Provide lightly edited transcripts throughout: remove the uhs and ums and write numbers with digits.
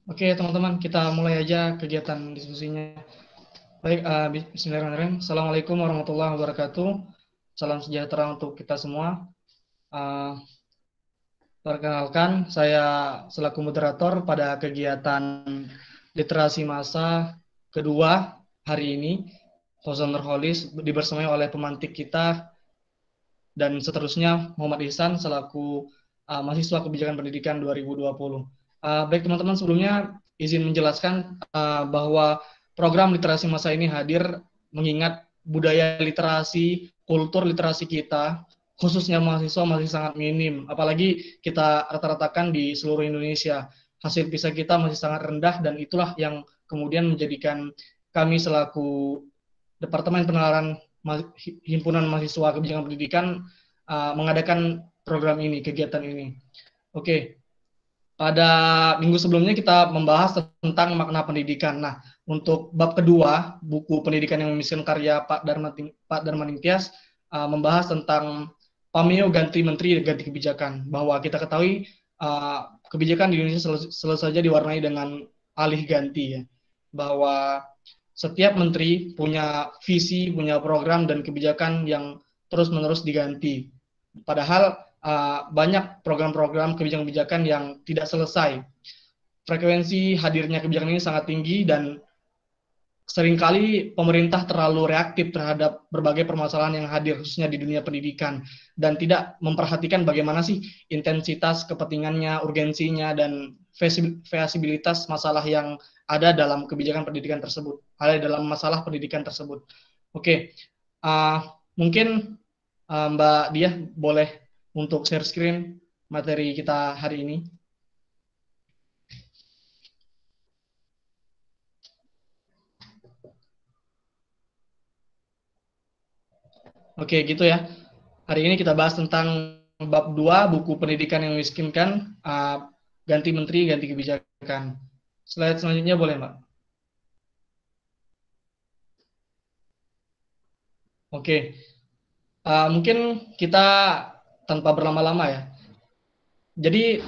Oke, teman-teman, kita mulai aja kegiatan diskusinya. Baik, bismillahirrahmanirrahim. Assalamualaikum warahmatullahi wabarakatuh. Salam sejahtera untuk kita semua. Uh, Perkenalkan, saya selaku moderator pada kegiatan literasi massa kedua hari ini. Fauzan Nurholis dibersamai oleh pemantik kita dan seterusnya Muhammad Ihsan selaku mahasiswa kebijakan pendidikan 2020. Baik teman-teman, sebelumnya izin menjelaskan bahwa program literasi massa ini hadir mengingat budaya literasi, kultur literasi kita, khususnya mahasiswa masih sangat minim, apalagi kita rata-ratakan di seluruh Indonesia. Hasil PISA kita masih sangat rendah dan itulah yang kemudian menjadikan kami selaku Departemen Penalaran Himpunan Mahasiswa Kebijakan Pendidikan mengadakan program ini, kegiatan ini. Oke, pada minggu sebelumnya kita membahas tentang makna pendidikan. Nah, untuk bab kedua, buku Pendidikan yang Memiskin karya Pak Darmaning Tias membahas tentang Pameo ganti menteri ganti kebijakan. Bahwa kita ketahui kebijakan di Indonesia selalu saja diwarnai dengan alih ganti ya. Bahwa setiap menteri punya visi, punya program dan kebijakan yang terus-menerus diganti. Padahal banyak program-program kebijakan-kebijakan yang tidak selesai. Frekuensi hadirnya kebijakan ini sangat tinggi dan seringkali pemerintah terlalu reaktif terhadap berbagai permasalahan yang hadir, khususnya di dunia pendidikan, dan tidak memperhatikan bagaimana sih intensitas kepentingannya, urgensinya, dan feasibilitas masalah yang ada dalam kebijakan pendidikan tersebut, ada dalam masalah pendidikan tersebut. Oke, mungkin Mbak Diah boleh untuk share screen materi kita hari ini. Oke, gitu ya. Hari ini kita bahas tentang bab 2 buku pendidikan yang memiskinkan, ganti menteri, ganti kebijakan. Slide selanjutnya boleh, Mbak? Oke, mungkin kita tanpa berlama-lama ya. Jadi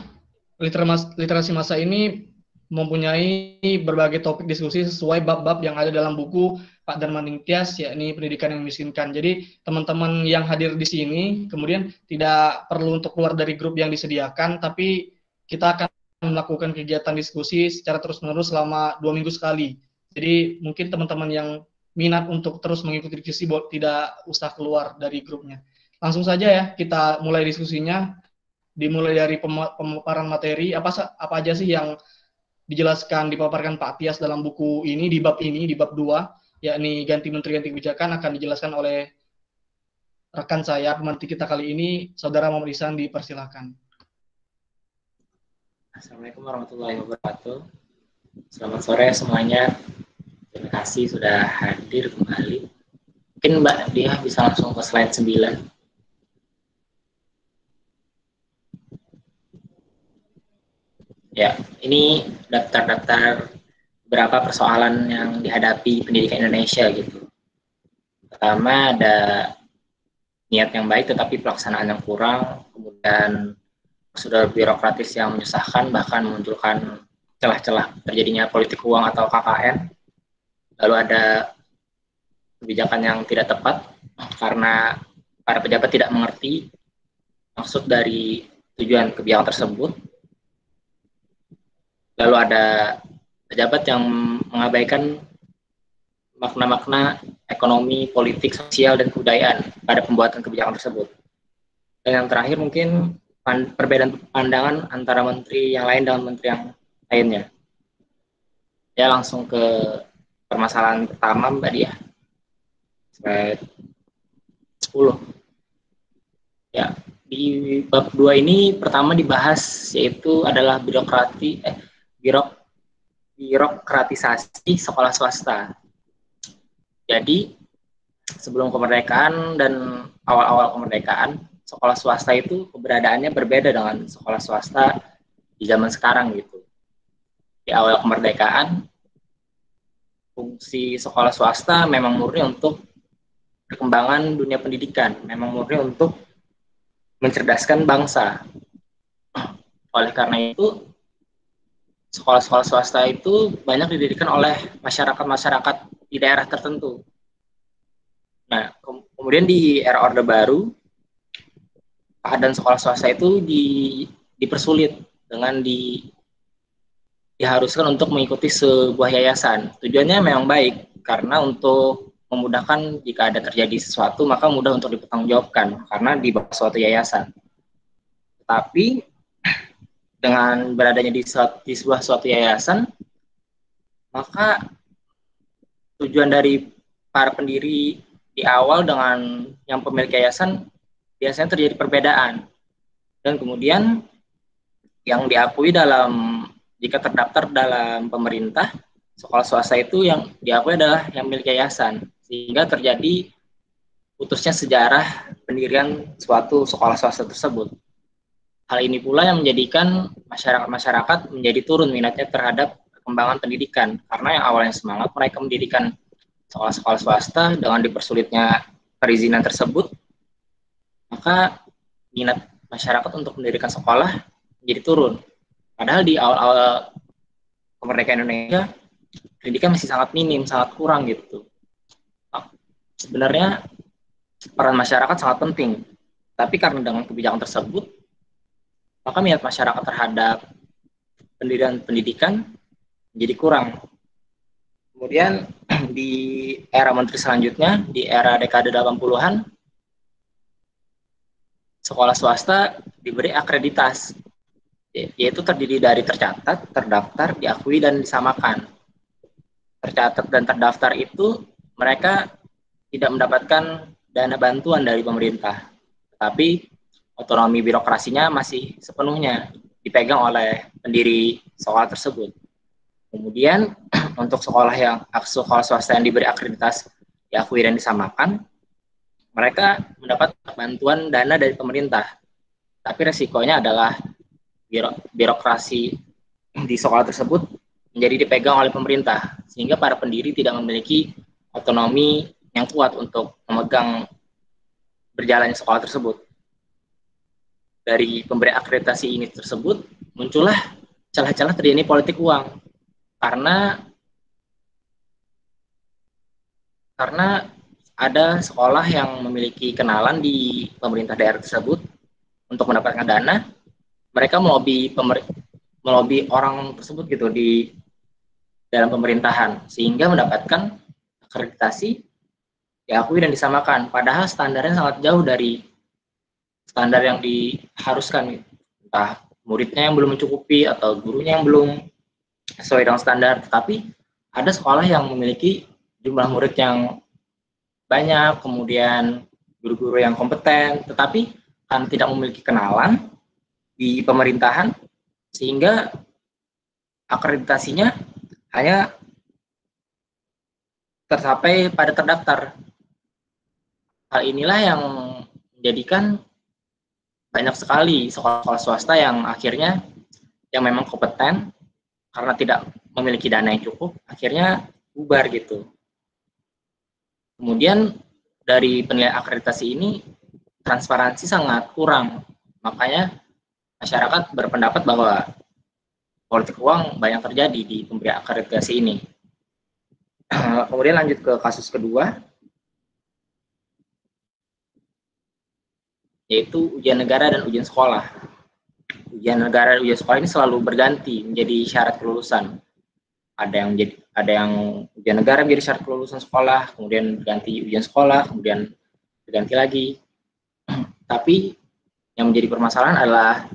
literasi massa ini mempunyai berbagai topik diskusi sesuai bab-bab yang ada dalam buku Pak Darmaning Tias, yakni pendidikan yang memiskinkan. Jadi teman-teman yang hadir di sini kemudian tidak perlu untuk keluar dari grup yang disediakan, tapi kita akan melakukan kegiatan diskusi secara terus-menerus selama 2 minggu sekali. Jadi mungkin teman-teman yang minat untuk terus mengikuti diskusi tidak usah keluar dari grupnya. Langsung saja ya, kita mulai diskusinya. Dimulai dari pemaparan materi, apa aja sih yang dijelaskan, dipaparkan Pak Tias dalam buku ini, di bab 2, yakni ganti menteri, ganti kebijakan, akan dijelaskan oleh rekan saya, pemantik kita kali ini, Saudara Muhammad Ihsan, dipersilahkan. Assalamualaikum warahmatullahi wabarakatuh. Selamat sore semuanya. Terima kasih sudah hadir kembali. Mungkin Mbak Diah bisa langsung ke slide 9. Ya, ini daftar-daftar beberapa persoalan yang dihadapi pendidikan Indonesia gitu. Pertama ada niat yang baik tetapi pelaksanaan yang kurang, kemudian prosedur birokratis yang menyusahkan bahkan memunculkan celah-celah terjadinya politik uang atau KKN. Lalu ada kebijakan yang tidak tepat karena para pejabat tidak mengerti maksud dari tujuan kebijakan tersebut. Lalu ada pejabat yang mengabaikan makna-makna ekonomi, politik, sosial, dan kebudayaan pada pembuatan kebijakan tersebut. Dan yang terakhir mungkin perbedaan pandangan antara menteri yang lain dengan menteri yang lainnya. Ya, langsung ke permasalahan pertama Mbak Diah. Slide 10. Ya, di bab 2 ini pertama dibahas yaitu adalah birokratisasi sekolah swasta. Jadi sebelum kemerdekaan dan awal-awal kemerdekaan, sekolah swasta itu keberadaannya berbeda dengan sekolah swasta di zaman sekarang gitu. Di awal kemerdekaan, fungsi sekolah swasta memang murni untuk perkembangan dunia pendidikan, memang murni untuk mencerdaskan bangsa. Oleh karena itu, sekolah-sekolah swasta itu banyak didirikan oleh masyarakat-masyarakat di daerah tertentu. Nah, kemudian di era Orde Baru, keadaan sekolah swasta itu dipersulit dengan diharuskan untuk mengikuti sebuah yayasan. Tujuannya memang baik, karena untuk memudahkan jika ada terjadi sesuatu, maka mudah untuk dipertanggungjawabkan, karena di bawah suatu yayasan. Tapi dengan beradanya di sebuah suatu yayasan, maka tujuan dari para pendiri di awal dengan yang pemilik yayasan biasanya terjadi perbedaan. Dan kemudian yang diakui dalam, jika terdaftar dalam pemerintah, sekolah swasta itu yang diakui adalah yang milik yayasan, sehingga terjadi putusnya sejarah pendirian suatu sekolah swasta tersebut. Hal ini pula yang menjadikan masyarakat menjadi turun minatnya terhadap perkembangan pendidikan, karena yang awalnya semangat mereka mendirikan sekolah-sekolah swasta dengan dipersulitnya perizinan tersebut, maka minat masyarakat untuk mendirikan sekolah menjadi turun. Padahal di awal-awal kemerdekaan Indonesia, pendidikan masih sangat minim, sangat kurang gitu. Sebenarnya peran masyarakat sangat penting, tapi karena dengan kebijakan tersebut, maka minat masyarakat terhadap pendirian pendidikan menjadi kurang. Kemudian di era menteri selanjutnya, di era dekade 80-an, sekolah swasta diberi akreditas, yaitu terdiri dari tercatat, terdaftar, diakui, dan disamakan. Tercatat dan terdaftar itu mereka tidak mendapatkan dana bantuan dari pemerintah, tapi otonomi birokrasinya masih sepenuhnya dipegang oleh pendiri sekolah tersebut. Kemudian untuk sekolah swasta yang diberi akreditas, diakui dan disamakan, mereka mendapat bantuan dana dari pemerintah. Tapi resikonya adalah birokrasi di sekolah tersebut menjadi dipegang oleh pemerintah, sehingga para pendiri tidak memiliki otonomi yang kuat untuk memegang berjalannya sekolah tersebut. Dari pemberi akreditasi ini tersebut, muncullah celah-celah terjadi politik uang, karena ada sekolah yang memiliki kenalan di pemerintah daerah tersebut untuk mendapatkan dana, mereka melobi orang tersebut gitu di dalam pemerintahan, sehingga mendapatkan akreditasi, diakui dan disamakan, padahal standarnya sangat jauh dari standar yang diharuskan, entah muridnya yang belum mencukupi atau gurunya yang belum sesuai dengan standar. Tetapi ada sekolah yang memiliki jumlah murid yang banyak, kemudian guru-guru yang kompeten, tetapi kan tidak memiliki kenalan di pemerintahan, sehingga akreditasinya hanya tercapai pada terdaftar. Hal inilah yang menjadikan banyak sekali sekolah-sekolah swasta yang akhirnya yang memang kompeten, karena tidak memiliki dana yang cukup, akhirnya bubar gitu. Kemudian dari penilaian akreditasi ini, transparansi sangat kurang, makanya masyarakat berpendapat bahwa politik uang banyak terjadi di pemberian akreditasi ini. Kemudian lanjut ke kasus kedua, yaitu ujian negara dan ujian sekolah. Ujian negara dan ujian sekolah ini selalu berganti menjadi syarat kelulusan. Ada yang ujian negara menjadi syarat kelulusan sekolah, kemudian ganti ujian sekolah, kemudian diganti lagi. Tapi yang menjadi permasalahan adalah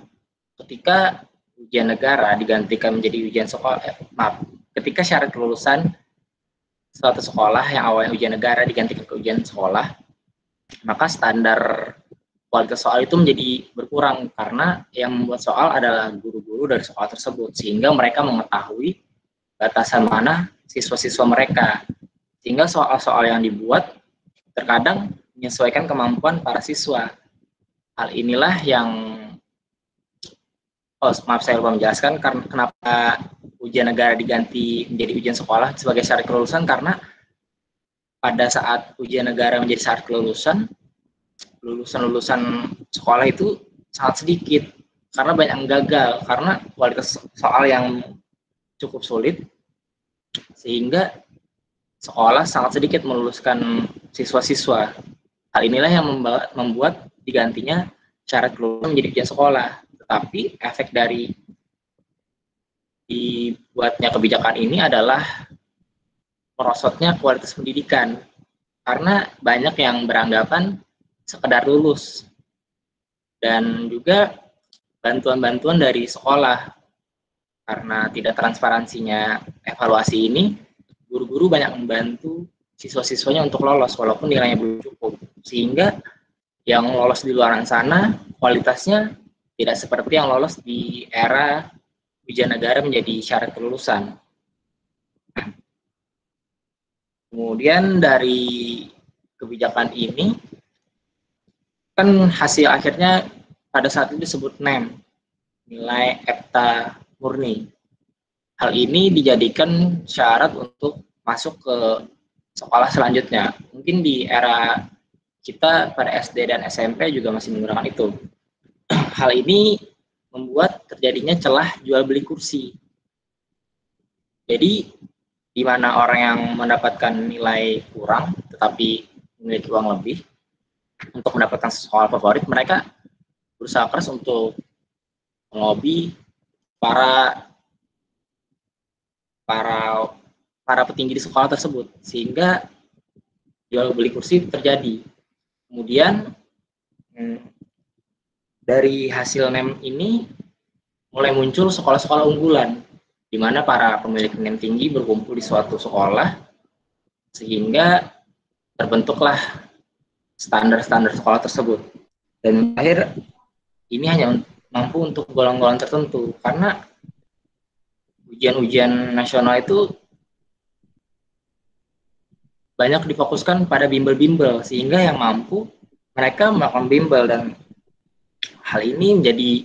ketika ujian negara digantikan menjadi ujian sekolah, ketika syarat kelulusan suatu sekolah yang awalnya ujian negara digantikan ke ujian sekolah, maka standar kualitas soal itu menjadi berkurang, karena yang membuat soal adalah guru-guru dari sekolah tersebut, sehingga mereka mengetahui batasan mana siswa-siswa mereka, sehingga soal-soal yang dibuat terkadang menyesuaikan kemampuan para siswa. Hal inilah yang saya lupa menjelaskan karena kenapa ujian negara diganti menjadi ujian sekolah sebagai syarat kelulusan, karena pada saat ujian negara menjadi syarat kelulusan, lulusan sekolah itu sangat sedikit, karena banyak yang gagal, karena kualitas soal yang cukup sulit, sehingga sekolah sangat sedikit meluluskan siswa-siswa. Hal inilah yang membuat digantinya syarat kelulusan menjadi ujian sekolah. Tetapi efek dari dibuatnya kebijakan ini adalah merosotnya kualitas pendidikan. Karena banyak yang beranggapan sekedar lulus. Dan juga bantuan-bantuan dari sekolah. Karena tidak transparansinya evaluasi ini, guru-guru banyak membantu siswa-siswanya untuk lolos walaupun nilainya belum cukup. Sehingga yang lolos di luar sana kualitasnya tidak seperti yang lolos di era ujian negara menjadi syarat kelulusan. Kemudian dari kebijakan ini kan hasil akhirnya pada saat itu disebut NEM, nilai EPTA murni. Hal ini dijadikan syarat untuk masuk ke sekolah selanjutnya. Mungkin di era kita pada SD dan SMP juga masih menggunakan itu. Hal ini membuat terjadinya celah jual beli kursi. Jadi di mana orang yang mendapatkan nilai kurang tetapi memiliki uang lebih untuk mendapatkan sekolah favorit, mereka berusaha keras untuk melobi para petinggi di sekolah tersebut sehingga jual beli kursi terjadi. Kemudian dari hasil NEM ini mulai muncul sekolah-sekolah unggulan di mana para pemilik NEM tinggi berkumpul di suatu sekolah sehingga terbentuklah standar-standar sekolah tersebut. Dan akhir ini hanya mampu untuk golongan-golongan tertentu karena ujian-ujian nasional itu banyak difokuskan pada bimbel-bimbel sehingga yang mampu mereka melakukan bimbel, dan hal ini menjadi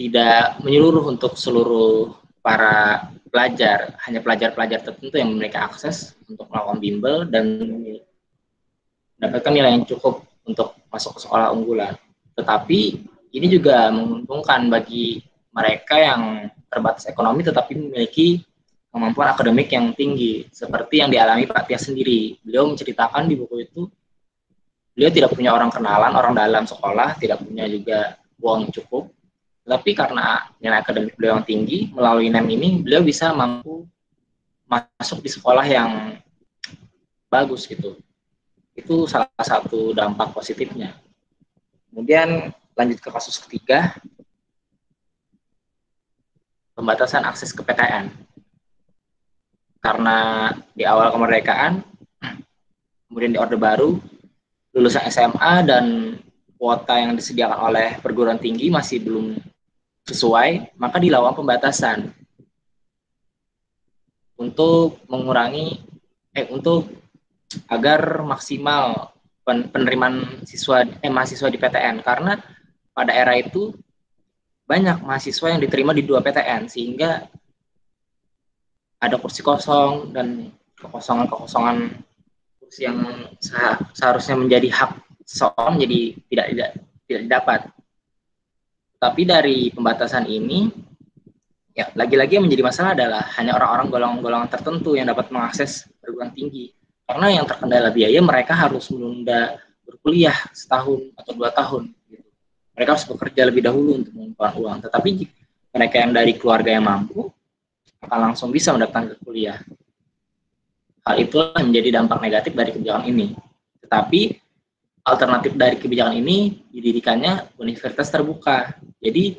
tidak menyeluruh untuk seluruh para pelajar, hanya pelajar-pelajar tertentu yang memiliki akses untuk melakukan bimbel dan mendapatkan nilai yang cukup untuk masuk ke sekolah unggulan. Tetapi ini juga menguntungkan bagi mereka yang terbatas ekonomi tetapi memiliki kemampuan akademik yang tinggi, seperti yang dialami Pak Tias sendiri. Beliau menceritakan di buku itu, beliau tidak punya orang kenalan, orang dalam sekolah, tidak punya juga uang yang cukup, tapi karena nilai akademik beliau yang tinggi, melalui NEM ini, beliau bisa mampu masuk di sekolah yang bagus gitu. Itu salah satu dampak positifnya. Kemudian lanjut ke kasus ketiga, pembatasan akses ke PTN. Karena di awal kemerdekaan, kemudian di Orde Baru, lulusan SMA dan kuota yang disediakan oleh perguruan tinggi masih belum sesuai, maka dilakukan pembatasan untuk mengurangi, untuk agar maksimal penerimaan mahasiswa di PTN, karena pada era itu banyak mahasiswa yang diterima di 2 PTN sehingga ada kursi kosong dan kekosongan kursi yang seharusnya menjadi hak seseorang jadi tidak didapat. Tapi dari pembatasan ini, ya lagi-lagi yang menjadi masalah adalah hanya orang-orang golongan-golongan tertentu yang dapat mengakses perguruan tinggi. Karena yang terkendala biaya, mereka harus menunda berkuliah setahun atau 2 tahun. Gitu. Mereka harus bekerja lebih dahulu untuk mengumpulkan uang. Tetapi mereka yang dari keluarga yang mampu akan langsung bisa mendapatkan kuliah. Hal itulah yang menjadi dampak negatif dari kebijakan ini. Tetapi alternatif dari kebijakan ini didirikannya universitas terbuka. Jadi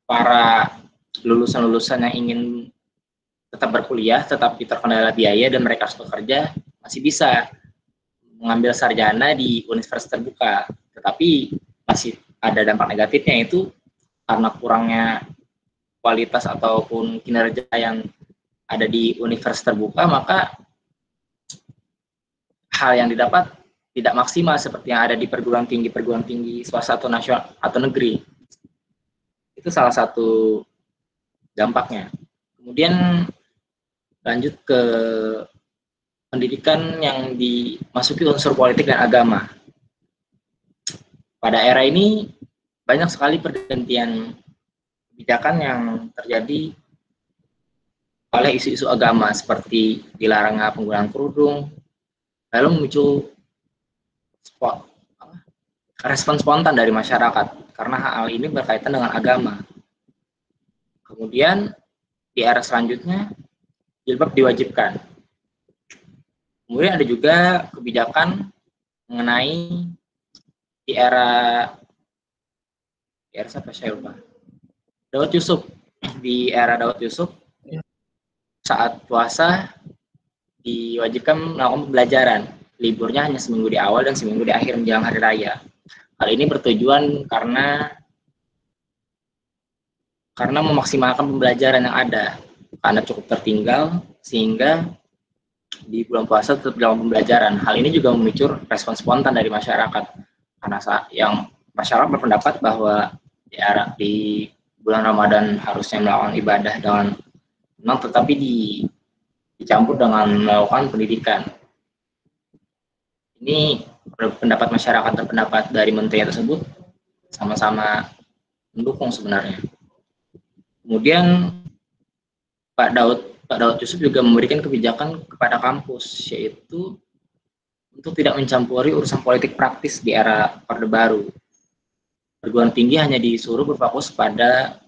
para lulusan-lulusan yang ingin tetap berkuliah tetapi terkendala biaya dan mereka harus bekerja masih bisa mengambil sarjana di universitas terbuka. Tetapi masih ada dampak negatifnya, itu karena kurangnya kualitas ataupun kinerja yang ada di universitas terbuka, maka hal yang didapat tidak maksimal seperti yang ada di perguruan tinggi swasta atau nasional atau negeri. Itu salah satu dampaknya. Kemudian lanjut ke pendidikan yang dimasuki unsur politik dan agama. Pada era ini banyak sekali pergantian kebijakan yang terjadi oleh isu-isu agama seperti dilarangnya penggunaan kerudung, lalu muncul respon spontan dari masyarakat karena hal ini berkaitan dengan agama. Kemudian di era selanjutnya jilbab diwajibkan. Kemudian ada juga kebijakan mengenai di era siapa saya lupa. Daud Yusuf, di era Daud Yusuf saat puasa diwajibkan melakukan pembelajaran. Liburnya hanya seminggu di awal dan seminggu di akhir menjelang hari raya. Hal ini bertujuan karena memaksimalkan pembelajaran yang ada, karena cukup tertinggal sehingga di bulan puasa tetap dalam pembelajaran. Hal ini juga memicu respon spontan dari masyarakat, karena yang masyarakat berpendapat bahwa di bulan Ramadan harusnya melakukan ibadah dengan tenang, tetapi dicampur dengan melakukan pendidikan. Ini pendapat masyarakat dan pendapat dari menteri tersebut sama-sama mendukung sebenarnya. Kemudian Pak Daud Yusuf juga memberikan kebijakan kepada kampus, yaitu untuk tidak mencampuri urusan politik praktis di era Orde Baru. Perguruan tinggi hanya disuruh berfokus pada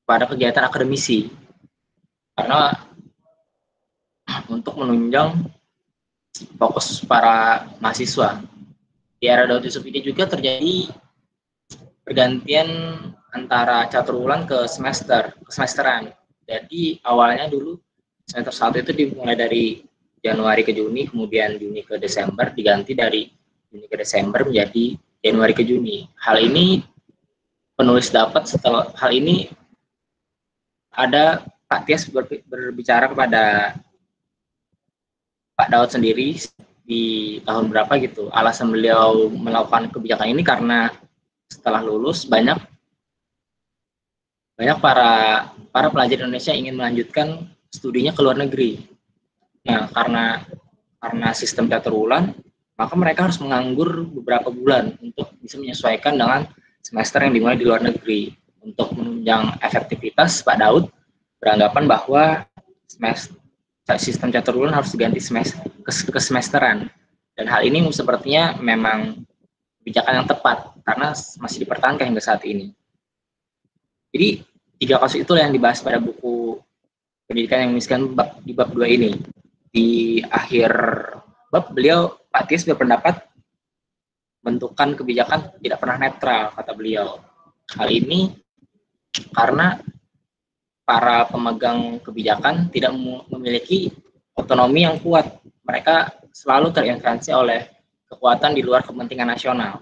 kegiatan akademisi, karena untuk menunjang fokus para mahasiswa. Di era Daud Yusuf ini juga terjadi pergantian antara caturulan ke semesteran. Jadi awalnya dulu semester 1 itu dimulai dari Januari ke Juni, kemudian Juni ke Desember, diganti dari Juni ke Desember menjadi Januari ke Juni. Hal ini penulis dapat setelah hal ini ada Pak Tias berbicara kepada Pak Daud sendiri di tahun berapa gitu. Alasan beliau melakukan kebijakan ini karena setelah lulus banyak para pelajar Indonesia ingin melanjutkan studinya ke luar negeri. Nah, karena sistem caturulan, maka mereka harus menganggur beberapa bulan untuk bisa menyesuaikan dengan semester yang dimulai di luar negeri. Untuk menunjang efektivitas, Pak Daud beranggapan bahwa sistem caturulan harus diganti ke semesteran. Dan hal ini sepertinya memang kebijakan yang tepat karena masih dipertahankan hingga saat ini. Jadi 3 kasus itulah yang dibahas pada buku Pendidikan yang Miskin di bab 2 ini. Di akhir bab Pak Tias berpendapat bentukan kebijakan tidak pernah netral, kata beliau. Hal ini karena para pemegang kebijakan tidak memiliki otonomi yang kuat. Mereka selalu terintervensi oleh kekuatan di luar kepentingan nasional.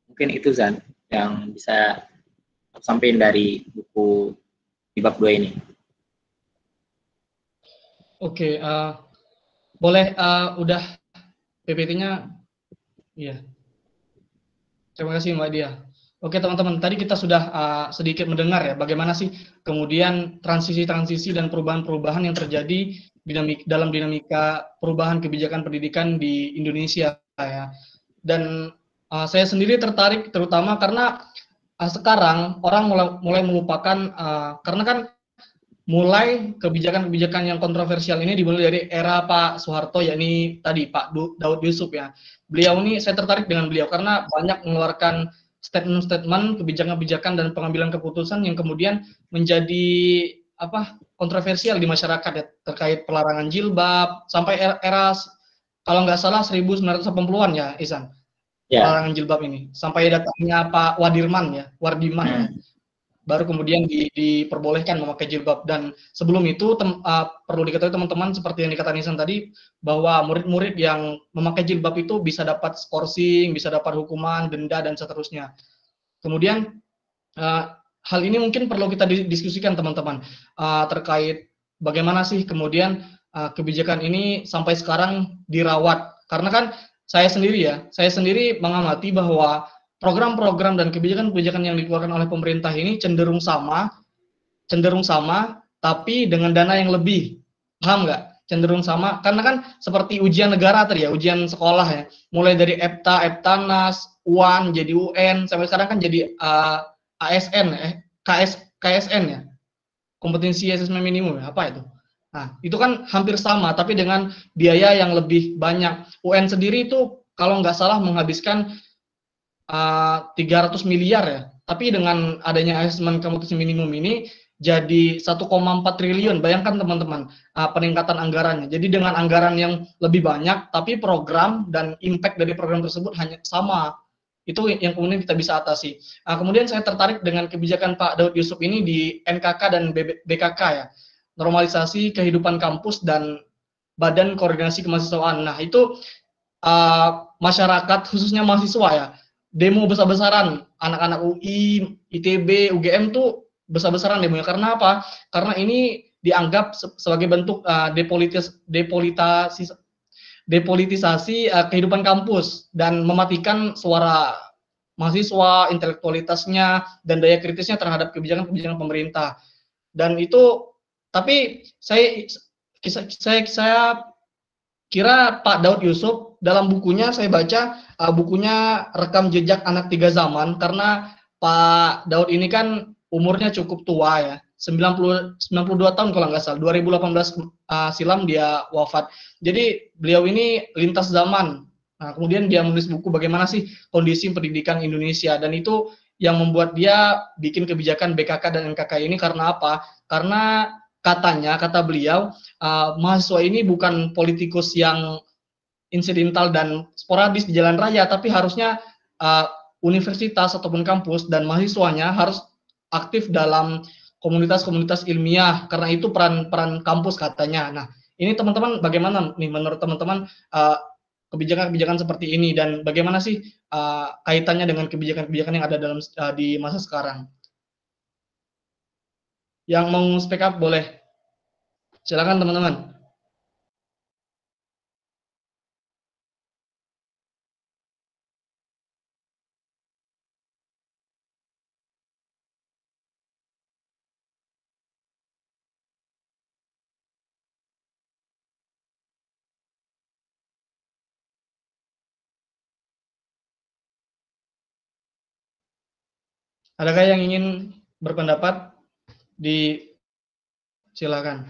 Mungkin itu Zan yang bisa sampaikan dari buku di bab 2 ini. Oke, boleh udah PPT-nya? Iya. Terima kasih Mbak Dia. Oke teman-teman, tadi kita sudah sedikit mendengar ya bagaimana sih kemudian transisi-transisi dan perubahan-perubahan yang terjadi dalam dinamika perubahan kebijakan pendidikan di Indonesia ya. Dan saya sendiri tertarik terutama karena sekarang orang mulai melupakan karena kan mulai kebijakan-kebijakan yang kontroversial ini dimulai dari era Pak Soeharto, yakni tadi Pak Daud Yusuf ya. Beliau ini saya tertarik dengan beliau karena banyak mengeluarkan statement-statement, kebijakan-kebijakan dan pengambilan keputusan yang kemudian menjadi kontroversial di masyarakat ya, terkait pelarangan jilbab sampai era kalau nggak salah 1980-an ya, Isan. Ya. Pelarangan jilbab ini sampai datangnya Pak Wardiman ya, baru kemudian diperbolehkan memakai jilbab. Dan sebelum itu perlu diketahui teman-teman seperti yang dikatakan Isan tadi bahwa murid-murid yang memakai jilbab itu bisa dapat skorsing, bisa dapat hukuman, denda dan seterusnya. Kemudian hal ini mungkin perlu kita diskusikan teman-teman terkait bagaimana sih kemudian kebijakan ini sampai sekarang dirawat, karena kan saya sendiri mengamati bahwa program-program dan kebijakan-kebijakan yang dikeluarkan oleh pemerintah ini cenderung sama, tapi dengan dana yang lebih, paham nggak? Cenderung sama, karena kan seperti ujian negara tadi ya, ujian sekolah ya, mulai dari EPTA, EPTANAS, UAN, jadi UN, sampai sekarang kan jadi ASN, KSN ya. kompetensi asesmen minimum ya, apa itu? Nah, itu kan hampir sama, tapi dengan biaya yang lebih banyak. UN sendiri itu kalau nggak salah menghabiskan 300 miliar ya. Tapi dengan adanya asesmen kompetensi minimum ini jadi 1,4 triliun. Bayangkan teman-teman peningkatan anggarannya. Jadi dengan anggaran yang lebih banyak, tapi program dan impact dari program tersebut hanya sama. Itu yang kemudian kita bisa atasi. Kemudian saya tertarik dengan kebijakan Pak Daud Yusuf ini di NKK dan BKK ya. Normalisasi kehidupan kampus dan Badan Koordinasi Kemahasiswaan. Nah, itu masyarakat khususnya mahasiswa ya, demo besar-besaran, anak-anak UI, ITB, UGM tuh besar-besaran demonya. Karena apa? Karena ini dianggap sebagai bentuk depolitisasi kehidupan kampus dan mematikan suara mahasiswa, intelektualitasnya, dan daya kritisnya terhadap kebijakan-kebijakan pemerintah. Dan itu, tapi saya kira Pak Daud Yusuf dalam bukunya saya baca bukunya Rekam Jejak Anak Tiga Zaman, karena Pak Daud ini kan umurnya cukup tua ya, 92 tahun kalau nggak salah, 2018 silam dia wafat. Jadi beliau ini lintas zaman. Nah, kemudian dia menulis buku bagaimana sih kondisi pendidikan Indonesia, dan itu yang membuat dia bikin kebijakan BKK dan NKK ini. Karena apa? Karena kata beliau, mahasiswa ini bukan politikus yang insidental dan sporadis di jalan raya, tapi harusnya universitas ataupun kampus dan mahasiswanya harus aktif dalam komunitas-komunitas ilmiah, karena itu peran kampus katanya. Nah, ini teman-teman bagaimana nih menurut teman-teman kebijakan-kebijakan seperti ini, dan bagaimana sih kaitannya dengan kebijakan-kebijakan yang ada dalam di masa sekarang? Yang mau speak up boleh. Silakan teman-teman. Adakah yang ingin berpendapat? Silakan.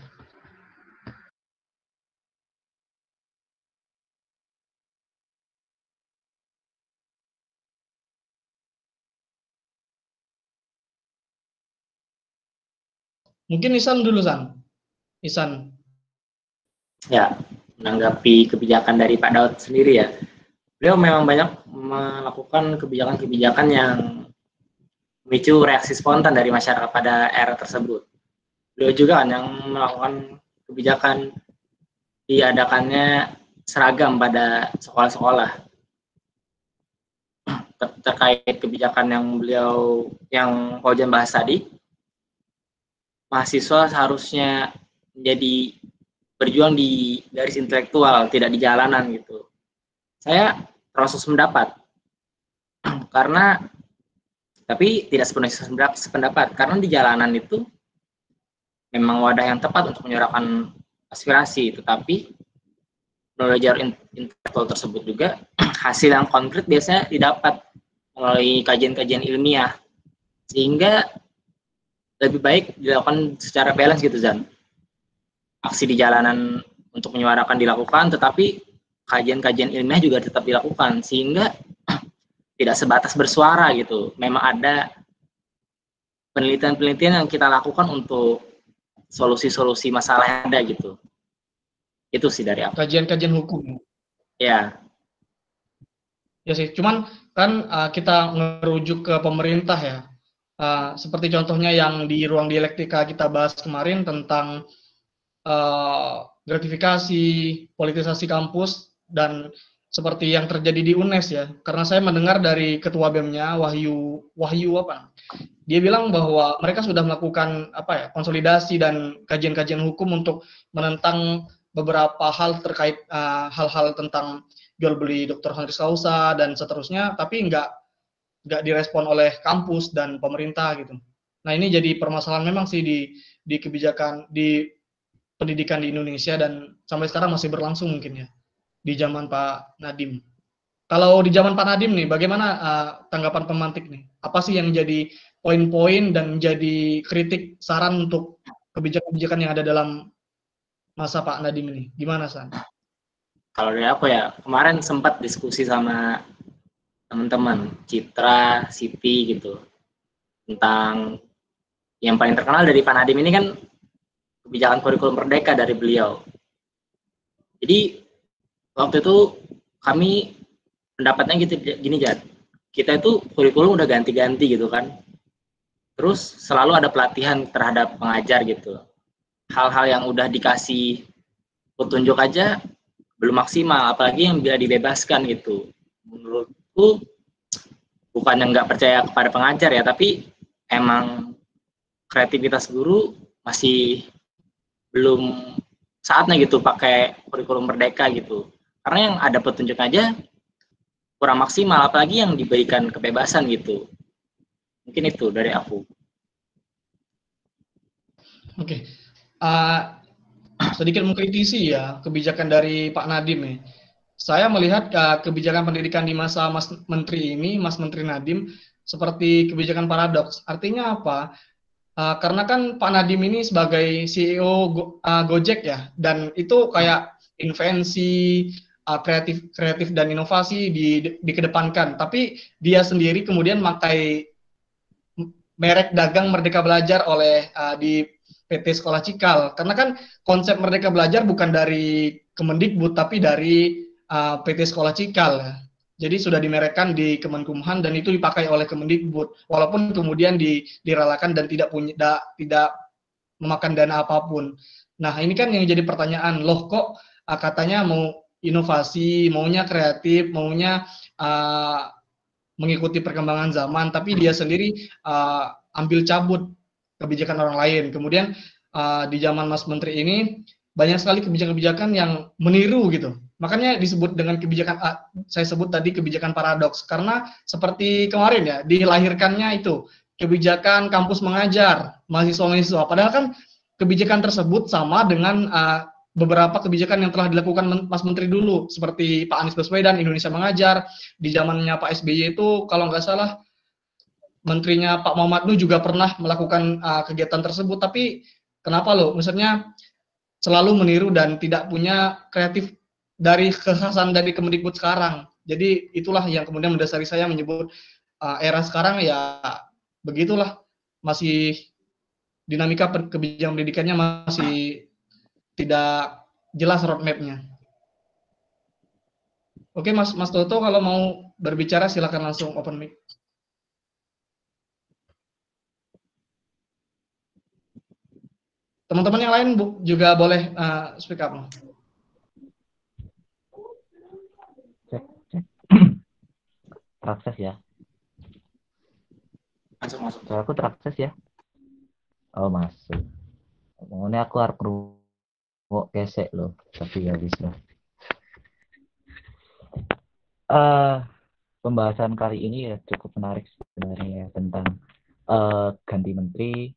Mungkin Isan dulu, San. Isan. Ya, menanggapi kebijakan dari Pak Daud sendiri ya, beliau memang banyak melakukan kebijakan-kebijakan yang memicu reaksi spontan dari masyarakat pada era tersebut. Beliau juga kan yang melakukan kebijakan diadakannya seragam pada sekolah-sekolah. Terkait kebijakan yang Paujan bahas tadi, mahasiswa seharusnya menjadi berjuang di garis intelektual, tidak di jalanan gitu. Saya proses mendapat, karena tapi tidak sepenuhnya sependapat, karena di jalanan itu memang wadah yang tepat untuk menyuarakan aspirasi, tetapi melalui jalur intelektual tersebut juga hasil yang konkret biasanya didapat melalui kajian-kajian ilmiah, sehingga lebih baik dilakukan secara balance gitu, Zan. Aksi di jalanan untuk menyuarakan dilakukan, tetapi kajian-kajian ilmiah juga tetap dilakukan, sehingga tidak sebatas bersuara gitu. Memang ada penelitian-penelitian yang kita lakukan untuk solusi-solusi masalah yang ada gitu. Itu sih dari aku. Kajian-kajian hukum. Ya. Ya sih, cuman kan kita ngerujuk ke pemerintah ya. Seperti contohnya yang di ruang dialektika kita bahas kemarin tentang gratifikasi, politisasi kampus, dan seperti yang terjadi di UNES ya. Karena saya mendengar dari ketua BEM-nya Wahyu apa? Dia bilang bahwa mereka sudah melakukan konsolidasi dan kajian-kajian hukum untuk menentang beberapa hal terkait hal-hal tentang jual beli dokter honoris causa dan seterusnya, tapi nggak direspon oleh kampus dan pemerintah gitu. Nah, ini jadi permasalahan memang sih di kebijakan di pendidikan di Indonesia, dan sampai sekarang masih berlangsung mungkin ya di zaman Pak Nadiem. Kalau di zaman Pak Nadiem nih, bagaimana tanggapan pemantik nih? Apa sih yang jadi poin-poin dan jadi kritik saran untuk kebijakan-kebijakan yang ada dalam masa Pak Nadiem ini. Gimana, San? Kalau dari aku ya, kemarin sempat diskusi sama teman-teman, Citra, Siti gitu, tentang yang paling terkenal dari Pak Nadiem ini kan kebijakan kurikulum merdeka dari beliau. Jadi waktu itu kami pendapatnya gitu gini, Jad. Kita itu kurikulum udah ganti-ganti gitu kan. Terus selalu ada pelatihan terhadap pengajar gitu. Hal-hal yang udah dikasih petunjuk aja belum maksimal, apalagi yang bila dibebaskan gitu. Menurutku bukan yang nggak percaya kepada pengajar ya, tapi emang kreativitas guru masih belum saatnya gitu pakai kurikulum merdeka gitu. Karena yang ada petunjuk aja kurang maksimal, apalagi yang diberikan kebebasan gitu. Mungkin itu dari aku. Oke. Sedikit mengkritisi ya kebijakan dari Pak Nadiem ya. Saya melihat kebijakan pendidikan di masa Mas Menteri ini, Mas Menteri Nadiem, seperti kebijakan paradoks. Artinya apa? Karena kan Pak Nadiem ini sebagai CEO Gojek ya, dan itu kayak invensi, kreatif, kreatif dan inovasi dikedepankan. Tapi dia sendiri kemudian memakai merek dagang Merdeka Belajar oleh di PT Sekolah Cikal. Karena kan konsep Merdeka Belajar bukan dari Kemendikbud tapi dari PT Sekolah Cikal. Ya. Jadi sudah dimerekkan di Kemenkumham dan itu dipakai oleh Kemendikbud. Walaupun kemudian diralakan dan tidak memakan dana apapun. Nah ini kan yang jadi pertanyaan, loh kok katanya mau inovasi, maunya kreatif, maunya mengikuti perkembangan zaman, tapi dia sendiri ambil cabut kebijakan orang lain. Kemudian di zaman Mas Menteri ini banyak sekali kebijakan-kebijakan yang meniru gitu. Makanya disebut dengan kebijakan, saya sebut tadi kebijakan paradoks, karena seperti kemarin ya, dilahirkannya itu kebijakan kampus mengajar, mahasiswa-mahasiswa. Padahal kan kebijakan tersebut sama dengan beberapa kebijakan yang telah dilakukan Mas Menteri dulu, seperti Pak Anies Baswedan, Indonesia Mengajar. Di zamannya Pak SBY itu, kalau nggak salah, menterinya Pak Muhammad Nuh juga pernah melakukan kegiatan tersebut. Tapi kenapa loh? Misalnya selalu meniru dan tidak punya kreatif dari kekhasan dari Kemendikbud sekarang. Jadi itulah yang kemudian mendasari saya menyebut era sekarang ya begitulah, masih dinamika kebijakan pendidikannya masih tidak jelas roadmap-nya. Oke, Mas Toto, kalau mau berbicara silakan langsung open mic. Teman-teman yang lain juga boleh speak up. Cek. Terakses ya. Masuk. Soal aku terakses ya. Oh masuk. Ngomongnya aku harus ngerungok kesek loh, tapi ya bisa. Pembahasan kali ini ya cukup menarik sebenarnya tentang ganti menteri,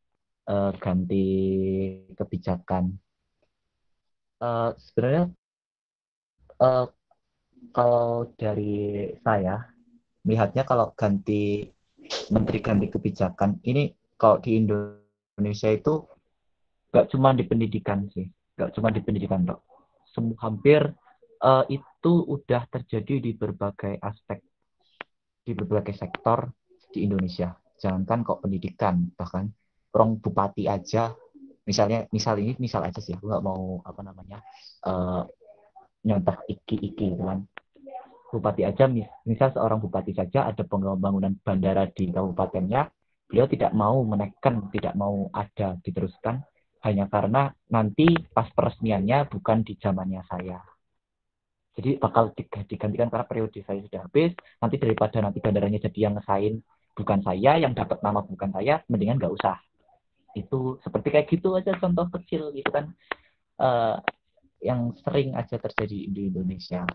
ganti kebijakan. Sebenarnya kalau dari saya melihatnya kalau ganti menteri ganti kebijakan ini kalau di Indonesia itu nggak cuma di pendidikan sih, nggak cuma di pendidikan dok. Hampir itu udah terjadi di berbagai aspek, di berbagai sektor di Indonesia. Jangankan kok pendidikan, bahkan orang bupati aja, misal aja sih, aku nggak mau nyontoh iki gitu kan. Bupati aja, misal seorang bupati saja ada pembangunan bandara di kabupatennya, beliau tidak mau menekan, tidak mau ada diteruskan, hanya karena nanti pas peresmiannya bukan di zamannya saya. Jadi bakal digantikan karena periode saya sudah habis, nanti daripada nanti bandaranya jadi yang ngesain bukan saya, yang dapat nama bukan saya, mendingan nggak usah. Itu seperti kayak gitu aja contoh kecil gitu kan, yang sering aja terjadi di Indonesia.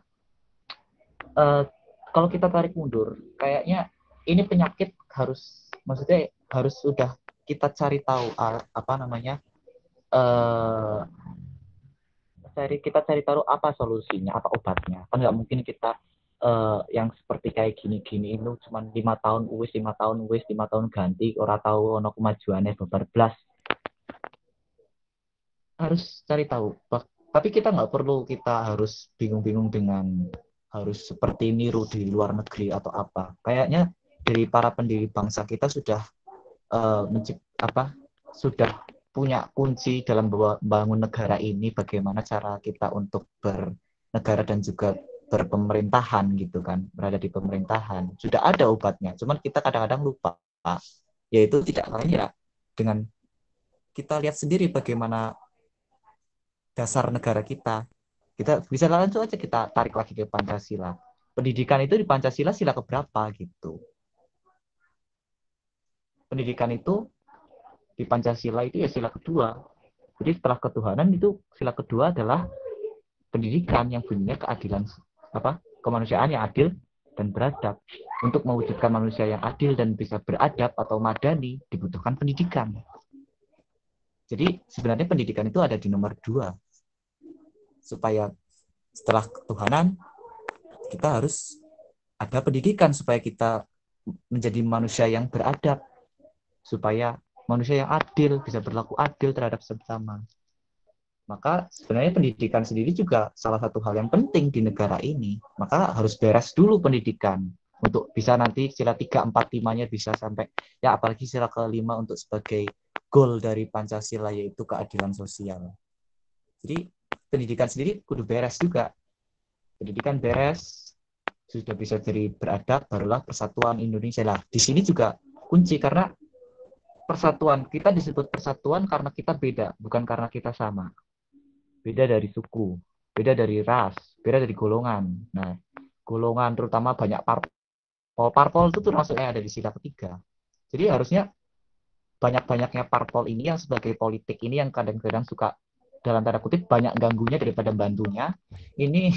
Kalau kita tarik mundur, kayaknya ini penyakit maksudnya harus sudah kita cari tahu kita cari tahu apa solusinya, apa obatnya. Kan nggak mungkin kita yang seperti kayak gini-gini itu cuma 5 tahun uwis 5 tahun ganti, orang tahu ono kemajuannya bebar blas. harus cari tahu. Tapi kita nggak perlu kita harus bingung-bingung dengan harus seperti niru di luar negeri atau apa. Kayaknya dari para pendiri bangsa kita sudah sudah punya kunci dalam membangun negara ini, bagaimana cara kita untuk bernegara dan juga berpemerintahan gitu kan, berada di pemerintahan. Sudah ada obatnya, cuman kita kadang-kadang lupa. Yaitu tidak lain ya dengan kita lihat sendiri bagaimana dasar negara kita. Kita bisa langsung aja kita tarik lagi ke Pancasila. Pendidikan itu di Pancasila sila keberapa gitu. Pendidikan itu di Pancasila itu ya sila kedua. Jadi setelah ketuhanan itu sila kedua adalah pendidikan yang bunyinya keadilan kemanusiaan yang adil dan beradab. Untuk mewujudkan manusia yang adil dan bisa beradab atau madani dibutuhkan pendidikan. Jadi sebenarnya pendidikan itu ada di nomor 2. Supaya setelah ketuhanan kita harus ada pendidikan supaya kita menjadi manusia yang beradab, supaya manusia yang adil, bisa berlaku adil terhadap sesama. Maka sebenarnya pendidikan sendiri juga salah satu hal yang penting di negara ini. Maka harus beres dulu pendidikan untuk bisa nanti sila 3, 4, 5-nya bisa sampai, ya apalagi sila ke-5 untuk sebagai goal dari Pancasila yaitu keadilan sosial. Jadi pendidikan sendiri kudu beres juga. Pendidikan beres, sudah bisa jadi beradab, barulah persatuan Indonesia lah. Di sini juga kunci karena persatuan, kita disebut persatuan karena kita beda, bukan karena kita sama. Beda dari suku, beda dari ras, beda dari golongan. Nah, golongan terutama banyak parpol. Parpol itu termasuknya ada di sila ketiga. Jadi harusnya banyak-banyaknya parpol ini yang sebagai politik ini yang kadang-kadang suka dalam tanda kutip banyak ganggunya daripada bantunya. Ini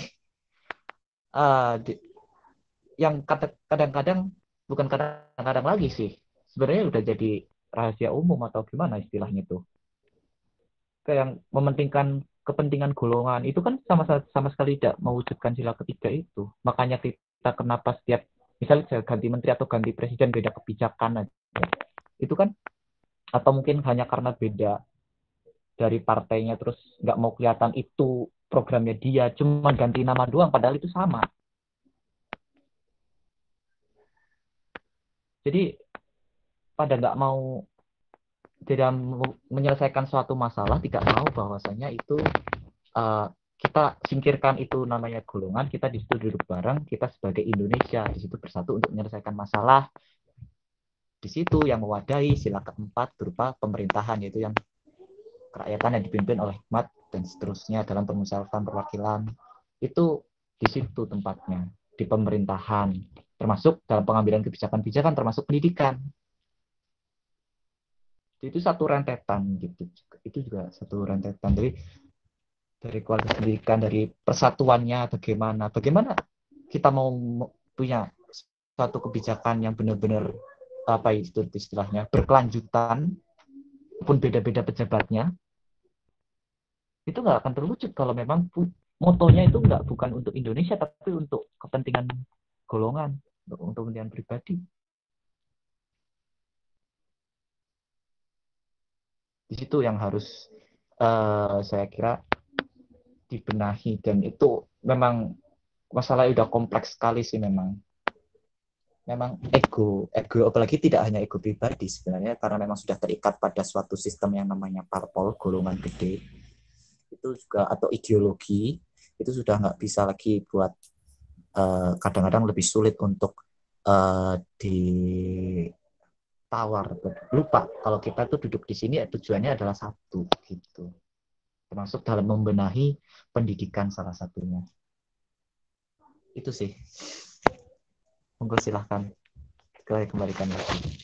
yang kadang-kadang bukan kadang-kadang lagi sih. Sebenarnya udah jadi rahasia umum atau gimana istilahnya tuh. Kayak yang mementingkan kepentingan golongan itu kan sama sekali tidak mewujudkan sila ketiga itu. Makanya kita kenapa setiap misalnya ganti menteri atau ganti presiden beda kebijakan aja. Itu kan atau mungkin hanya karena beda dari partainya terus nggak mau kelihatan itu programnya dia, cuma ganti nama doang padahal itu sama. Jadi pada nggak mau tidak menyelesaikan suatu masalah, tidak tahu bahwasanya itu kita singkirkan itu namanya golongan, kita di situ duduk bareng, kita sebagai Indonesia di situ bersatu untuk menyelesaikan masalah. Di situ yang mewadahi sila keempat berupa pemerintahan, yaitu yang kerakyatan yang dipimpin oleh hikmat dan seterusnya dalam permusyawaratan perwakilan. Itu di situ tempatnya, di pemerintahan, termasuk dalam pengambilan kebijakan-kebijakan, termasuk pendidikan. Itu satu rentetan gitu. Itu juga satu rentetan dari kualitas pendidikan, dari persatuannya bagaimana kita mau punya suatu kebijakan yang benar-benar apa itu istilahnya berkelanjutan pun beda-beda pejabatnya, itu nggak akan terwujud kalau memang motonya itu bukan untuk Indonesia tapi untuk kepentingan golongan, untuk kepentingan pribadi. Di situ yang harus saya kira dibenahi, dan itu memang masalahnya udah kompleks sekali sih. Memang ego apalagi tidak hanya ego pribadi sebenarnya, karena memang sudah terikat pada suatu sistem yang namanya parpol golongan gede itu juga, atau ideologi itu sudah nggak bisa lagi buat kadang-kadang lebih sulit untuk ditawar. Lupa kalau kita tuh duduk di sini tujuannya adalah satu gitu, termasuk dalam membenahi pendidikan salah satunya. Itu sih. Monggo silahkan kembalikan lagi.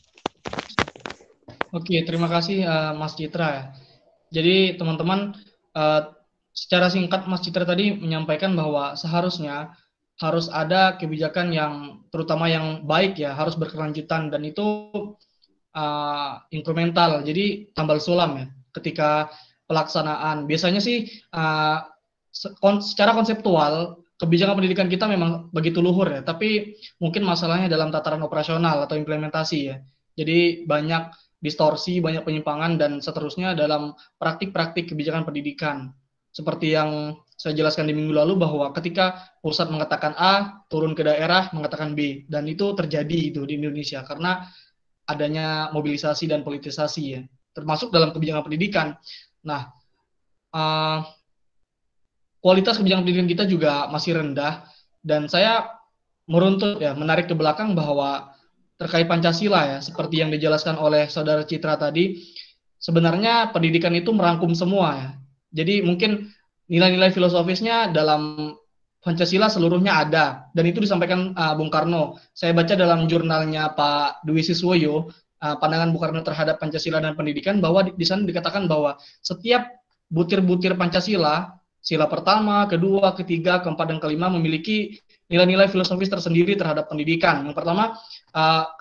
Oke, terima kasih Mas Citra. Jadi teman-teman, secara singkat Mas Citra tadi menyampaikan bahwa seharusnya harus ada kebijakan yang terutama yang baik ya, harus berkelanjutan, dan itu inkremental, jadi tambal sulam ya ketika pelaksanaan. Biasanya sih secara konseptual kebijakan pendidikan kita memang begitu luhur ya, tapi mungkin masalahnya dalam tataran operasional atau implementasi ya. Jadi banyak distorsi, banyak penyimpangan, dan seterusnya dalam praktik-praktik kebijakan pendidikan. Seperti yang saya jelaskan di minggu lalu bahwa ketika pusat mengatakan A, turun ke daerah mengatakan B, dan itu terjadi itu di Indonesia karena adanya mobilisasi dan politisasi ya, termasuk dalam kebijakan pendidikan. Nah, kualitas kebijakan pendidikan kita juga masih rendah, dan saya meruntut ya, menarik ke belakang bahwa terkait Pancasila ya, seperti yang dijelaskan oleh Saudara Citra tadi, sebenarnya pendidikan itu merangkum semua ya. Jadi mungkin nilai-nilai filosofisnya dalam Pancasila seluruhnya ada, dan itu disampaikan Bung Karno. Saya baca dalam jurnalnya Pak Dwi Siswoyo, pandangan Bung Karno terhadap Pancasila dan pendidikan, bahwa di sana dikatakan bahwa setiap butir-butir Pancasila, sila pertama, kedua, ketiga, keempat, dan kelima memiliki nilai-nilai filosofis tersendiri terhadap pendidikan. Yang pertama,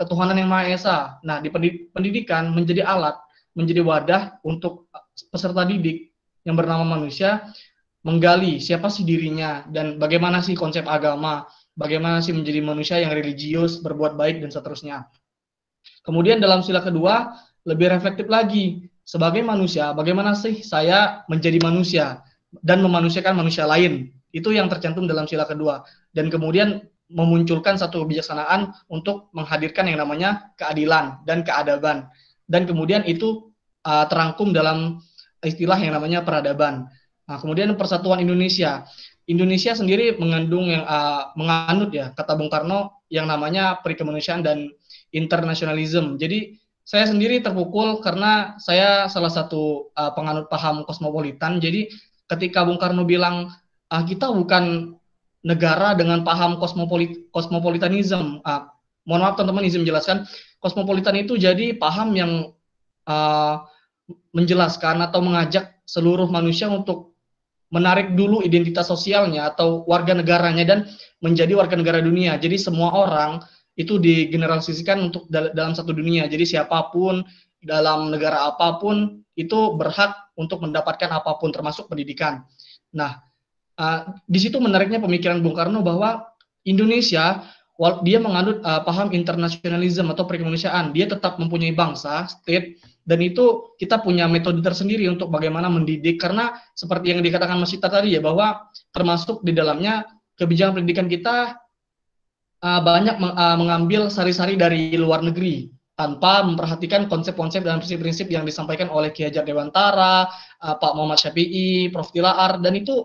ketuhanan yang Maha Esa. Nah, di pendidikan menjadi alat, menjadi wadah untuk peserta didik yang bernama manusia menggali siapa sih dirinya dan bagaimana sih konsep agama, bagaimana sih menjadi manusia yang religius, berbuat baik, dan seterusnya. Kemudian dalam sila kedua, lebih reflektif lagi. Sebagai manusia, bagaimana sih saya menjadi manusia dan memanusiakan manusia lain? Itu yang tercantum dalam sila kedua. Dan kemudian memunculkan satu kebijaksanaan untuk menghadirkan yang namanya keadilan dan keadaban. Dan kemudian itu terangkum dalam istilah yang namanya peradaban. Nah, kemudian persatuan Indonesia. Indonesia sendiri mengandung yang menganut ya kata Bung Karno yang namanya perikemanusiaan dan internasionalisme. Jadi saya sendiri terpukul karena saya salah satu penganut paham kosmopolitan. Jadi ketika Bung Karno bilang kita bukan negara dengan paham kosmopolitanisme. Mohon maaf teman-teman, izin menjelaskan. Kosmopolitan itu jadi paham yang menjelaskan atau mengajak seluruh manusia untuk menarik dulu identitas sosialnya atau warga negaranya dan menjadi warga negara dunia. Jadi semua orang itu digeneralisasikan untuk dalam satu dunia. Jadi siapapun dalam negara apapun itu berhak untuk mendapatkan apapun termasuk pendidikan. Nah, di situ menariknya pemikiran Bung Karno bahwa Indonesia dia menganut paham internasionalisme atau perikemanusiaan. Dia tetap mempunyai bangsa, state, dan itu kita punya metode tersendiri untuk bagaimana mendidik, karena seperti yang dikatakan Mas Cita tadi ya, bahwa termasuk di dalamnya kebijakan pendidikan kita banyak mengambil sari-sari dari luar negeri tanpa memperhatikan konsep-konsep dan prinsip-prinsip yang disampaikan oleh Ki Hajar Dewantara, Pak Muhammad Syafi'i, Prof. Tilaar, dan itu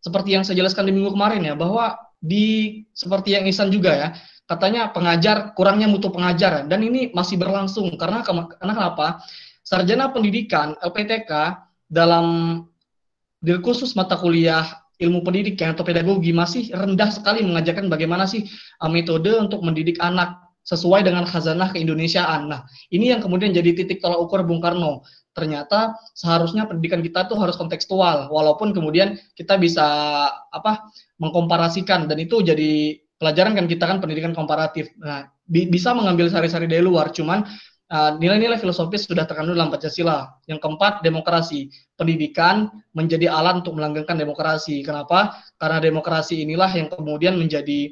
seperti yang saya jelaskan di minggu kemarin ya, bahwa seperti yang Ihsan juga ya, katanya kurangnya mutu pengajar, dan ini masih berlangsung karena kenapa? Sarjana pendidikan LPTK dalam khusus mata kuliah ilmu pendidikan atau pedagogi masih rendah sekali mengajarkan bagaimana sih metode untuk mendidik anak sesuai dengan khazanah keindonesiaan. Nah, ini yang kemudian jadi titik tolak ukur Bung Karno. Ternyata seharusnya pendidikan kita tuh harus kontekstual, walaupun kemudian kita bisa mengkomparasikan, dan itu jadi pelajaran kan kita kan pendidikan komparatif. Nah, bisa mengambil sari-sari dari luar, cuman nilai-nilai filosofis sudah terkandung dalam Pancasila. Yang keempat, demokrasi. Pendidikan menjadi alat untuk melanggengkan demokrasi. Kenapa? Karena demokrasi inilah yang kemudian menjadi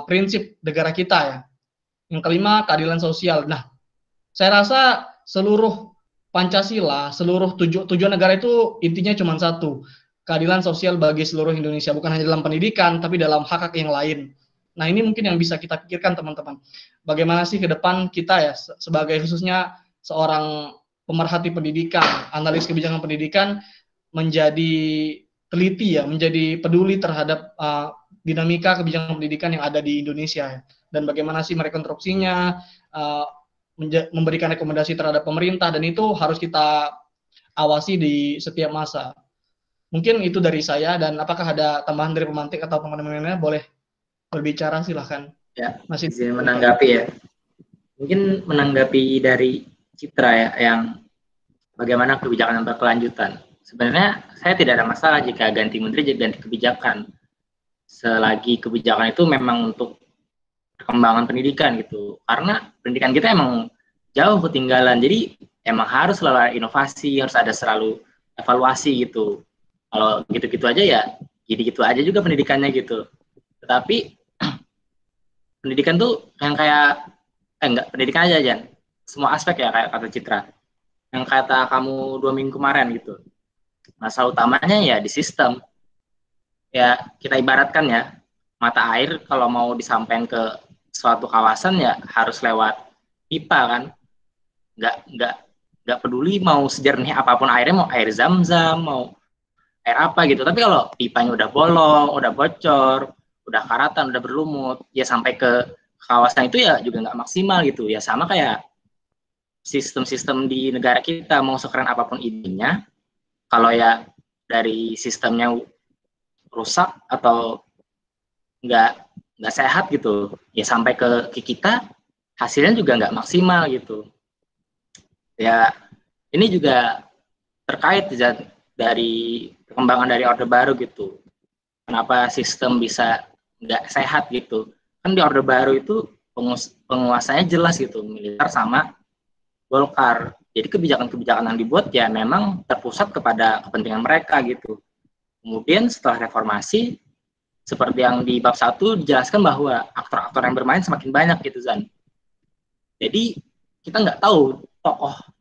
prinsip negara kita ya. Yang kelima, keadilan sosial. Nah, saya rasa seluruh Pancasila, seluruh tujuan negara itu intinya cuma satu, keadilan sosial bagi seluruh Indonesia, bukan hanya dalam pendidikan, tapi dalam hak-hak yang lain. Nah, ini mungkin yang bisa kita pikirkan teman-teman. Bagaimana sih ke depan kita ya, sebagai khususnya seorang pemerhati pendidikan, analis kebijakan pendidikan, menjadi teliti ya, menjadi peduli terhadap dinamika kebijakan pendidikan yang ada di Indonesia ya. Dan bagaimana sih merekonstruksinya, memberikan rekomendasi terhadap pemerintah, dan itu harus kita awasi di setiap masa. Mungkin itu dari saya, dan apakah ada tambahan dari pemantik atau teman-teman lainnya boleh berbicara, silahkan. Ya, masih izin menanggapi ya. Mungkin menanggapi dari Citra ya, yang bagaimana kebijakan yang berkelanjutan. Sebenarnya saya tidak ada masalah jika ganti menteri jadi ganti kebijakan, selagi kebijakan itu memang untuk perkembangan pendidikan gitu, karena pendidikan kita emang jauh ketinggalan, jadi emang harus selalu ada inovasi, harus ada selalu evaluasi gitu. Kalau gitu-gitu aja ya gitu-gitu aja juga pendidikannya gitu. Tetapi pendidikan tuh yang kayak enggak, pendidikan aja Jan, semua aspek ya, kayak kata Citra. Yang kata kamu 2 minggu kemarin gitu. Masalah utamanya ya di sistem. Ya kita ibaratkan ya, mata air kalau mau disampaikan ke suatu kawasan ya harus lewat pipa kan. Nggak nggak peduli mau sejernih apapun airnya, mau air zam-zam, mau air apa gitu. Tapi kalau pipanya udah bolong, udah bocor, udah karatan, udah berlumut, ya sampai ke kawasan itu ya juga nggak maksimal gitu. Ya sama kayak sistem-sistem di negara kita, mau sekeren apapun idenya, kalau ya dari sistemnya rusak atau nggak nggak sehat gitu, ya sampai ke kita hasilnya juga nggak maksimal gitu. Ya ini juga terkait dari perkembangan dari Orde Baru gitu. Kenapa sistem bisa nggak sehat gitu? Kan di Orde Baru itu penguasanya jelas gitu, militer sama Golkar. Jadi kebijakan-kebijakan yang dibuat ya memang terpusat kepada kepentingan mereka gitu. Kemudian setelah reformasi, seperti yang di bab 1 dijelaskan bahwa aktor-aktor yang bermain semakin banyak gitu Zan. Jadi kita nggak tahu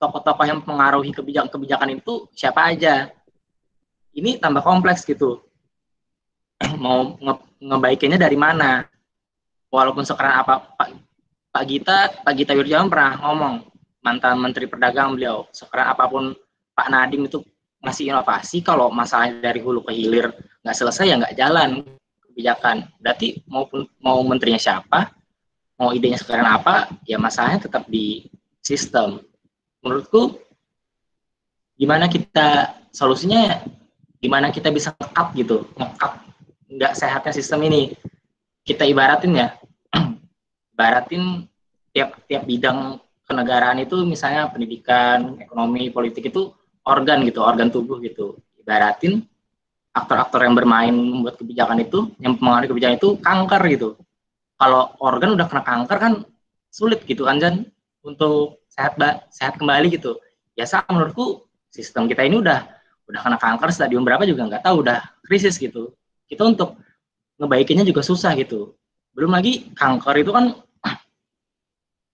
tokoh-tokoh yang mengaruhi kebijakan-kebijakan itu siapa aja. Ini tambah kompleks gitu. Mau ngebaikinnya dari mana? Walaupun sekarang apa Pak Gita Wirjawan pernah ngomong, mantan Menteri Perdagangan beliau, sekarang apapun Pak Nadiem itu ngasih inovasi, kalau masalah dari hulu ke hilir nggak selesai ya nggak jalan kebijakan. Berarti mau menterinya siapa, mau idenya sekarang apa, ya masalahnya tetap di sistem. Menurutku gimana kita solusinya, gimana kita bisa nge-cut gitu, nge-cut nggak sehatnya sistem ini. Kita ibaratin ya, ibaratin tiap bidang kenegaraan itu, misalnya pendidikan, ekonomi, politik itu organ gitu, organ tubuh gitu. Ibaratin aktor-aktor yang bermain membuat kebijakan itu, yang mempengaruhi kebijakan itu kanker gitu. Kalau organ udah kena kanker kan sulit gitu kan Jan, untuk sehat kembali gitu. Ya sama menurutku sistem kita ini udah kena kanker stadium berapa juga nggak tahu, udah krisis gitu. Kita untuk ngebaikinnya juga susah gitu. Belum lagi kanker itu kan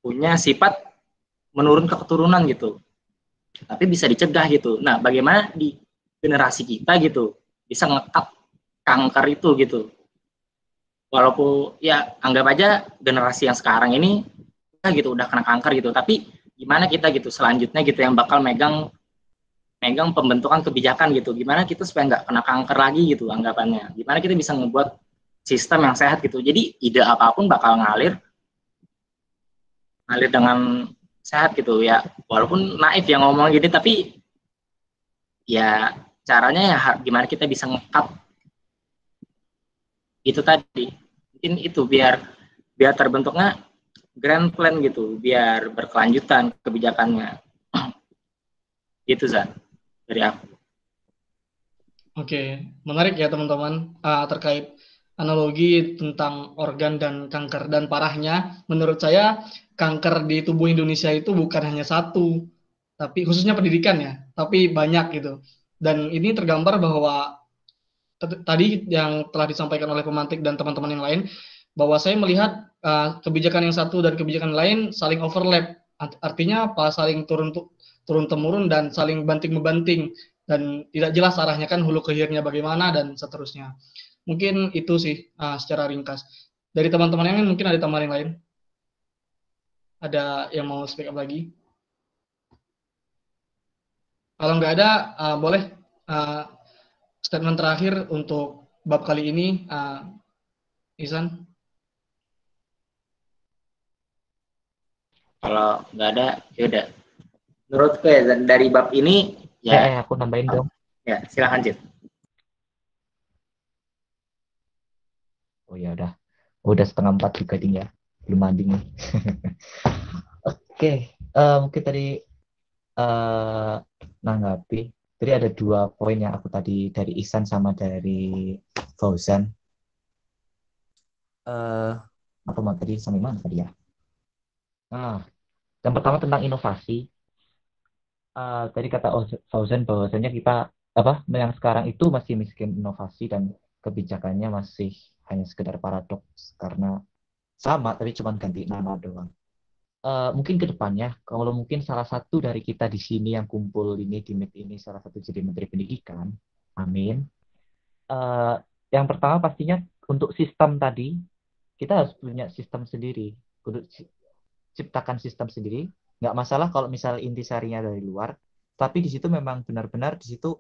punya sifat menurun ke keturunan gitu, tapi bisa dicegah gitu. Nah, bagaimana di generasi kita gitu bisa ngekat kanker itu gitu. Walaupun ya anggap aja generasi yang sekarang ini gitu udah kena kanker gitu, tapi gimana kita gitu selanjutnya gitu yang bakal megang megang pembentukan kebijakan gitu. Gimana kita supaya nggak kena kanker lagi gitu anggapannya. Gimana kita bisa membuat sistem yang sehat gitu. Jadi ide apapun bakal ngalir dengan sehat gitu ya. Walaupun naif yang ngomong gini, tapi ya caranya ya gimana kita bisa ngekat itu tadi. Mungkin itu biar biar terbentuknya grand plan gitu, biar berkelanjutan kebijakannya. Gitu Zan dari aku. Oke, menarik ya teman-teman, terkait analogi tentang organ dan kanker. Dan parahnya, menurut saya kanker di tubuh Indonesia itu bukan hanya satu, tapi khususnya pendidikan ya, tapi banyak gitu. Dan ini tergambar bahwa tadi yang telah disampaikan oleh pemantik dan teman-teman yang lain, bahwa saya melihat kebijakan yang satu dan kebijakan lain saling overlap. Artinya apa? Saling turun temurun dan saling banting membanting, dan tidak jelas arahnya kan, hulu ke hilirnya bagaimana dan seterusnya. Mungkin itu sih secara ringkas. Dari teman-teman yang lain mungkin ada tambahan yang lain. Ada yang mau speak up lagi? Kalau nggak ada, boleh statement terakhir untuk bab kali ini, Isan. Kalau nggak ada, ya udah. Menurutku ya dari bab ini ya. Aku nambahin dong. Ya silakan Cid. Oh ya udah 3:30 juga ding ya, belum mandi nih. Oke, mungkin tadi nanggapi. Jadi ada 2 poin yang aku tadi dari Ihsan sama dari Fauzan. Apa mau tadi sampai mana tadi ya? Nah, yang pertama tentang inovasi. Tadi kata Fauzan bahwasanya kita yang sekarang itu masih miskin inovasi dan kebijakannya masih hanya sekedar paradoks karena sama tapi cuma ganti nama doang. mungkin ke depannya, kalau mungkin salah satu dari kita di sini yang kumpul ini di Meet ini salah satu jadi Menteri Pendidikan, amin. Eh, yang pertama pastinya untuk sistem tadi kita harus punya sistem sendiri, kudu ciptakan sistem sendiri. Nggak masalah kalau misal intisarinya dari luar, tapi di situ memang benar-benar di situ